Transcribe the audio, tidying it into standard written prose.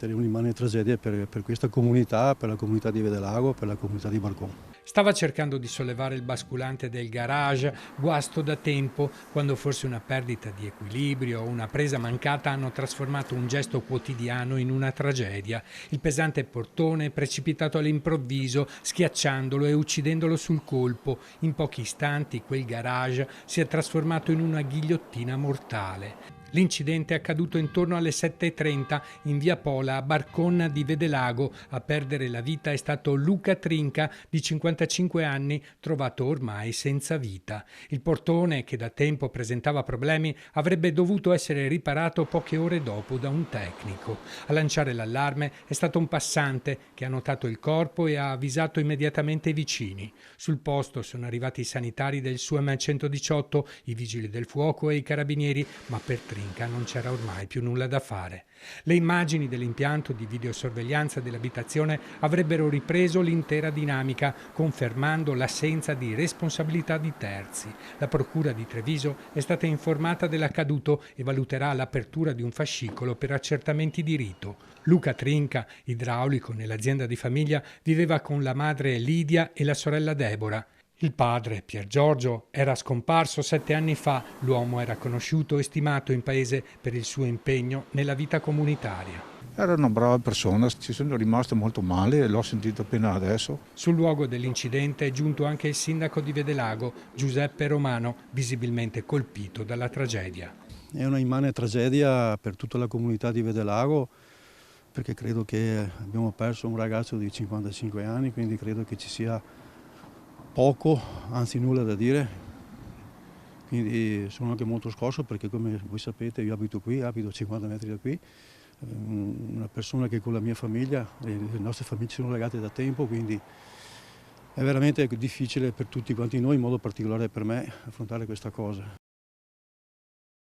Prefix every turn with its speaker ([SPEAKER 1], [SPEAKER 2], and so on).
[SPEAKER 1] veramente un'immane tragedia per questa comunità, per la comunità di Vedelago, per la comunità di Barcon.
[SPEAKER 2] Stava cercando di sollevare il basculante del garage, guasto da tempo, quando forse una perdita di equilibrio o una presa mancata hanno trasformato un gesto quotidiano in una tragedia. Il pesante portone è precipitato all'improvviso, schiacciandolo e uccidendolo sul colpo. In pochi istanti quel garage si è trasformato in una ghigliottina mortale. L'incidente è accaduto intorno alle 7:30 in via Pola a Barcon di Vedelago. A perdere la vita è stato Luca Trinca, di 55 anni, trovato ormai senza vita. Il portone, che da tempo presentava problemi, avrebbe dovuto essere riparato poche ore dopo da un tecnico. A lanciare l'allarme è stato un passante che ha notato il corpo e ha avvisato immediatamente i vicini. Sul posto sono arrivati i sanitari del SUAM 118, i vigili del fuoco e i carabinieri, ma per Trinca non c'era ormai più nulla da fare. Le immagini dell'impianto di videosorveglianza dell'abitazione avrebbero ripreso l'intera dinamica, confermando l'assenza di responsabilità di terzi. La procura di Treviso è stata informata dell'accaduto e valuterà l'apertura di un fascicolo per accertamenti di rito. Luca Trinca, idraulico nell'azienda di famiglia, viveva con la madre Lidia e la sorella Deborah. Il padre, Pier Giorgio, era scomparso 7 anni fa. L'uomo era conosciuto e stimato in paese per il suo impegno nella vita comunitaria.
[SPEAKER 3] Era una brava persona, ci sono rimasto molto male, l'ho sentito appena adesso.
[SPEAKER 2] Sul luogo dell'incidente è giunto anche il sindaco di Vedelago, Giuseppe Romano, visibilmente colpito dalla tragedia.
[SPEAKER 1] È una immane tragedia per tutta la comunità di Vedelago, perché credo che abbiamo perso un ragazzo di 55 anni, quindi credo che ci sia poco, anzi nulla da dire. Quindi sono anche molto scosso perché, come voi sapete, io abito qui, abito a 50 metri da qui, una persona che con la mia famiglia, le nostre famiglie sono legate da tempo, quindi è veramente difficile per tutti quanti noi, in modo particolare per me, affrontare questa cosa.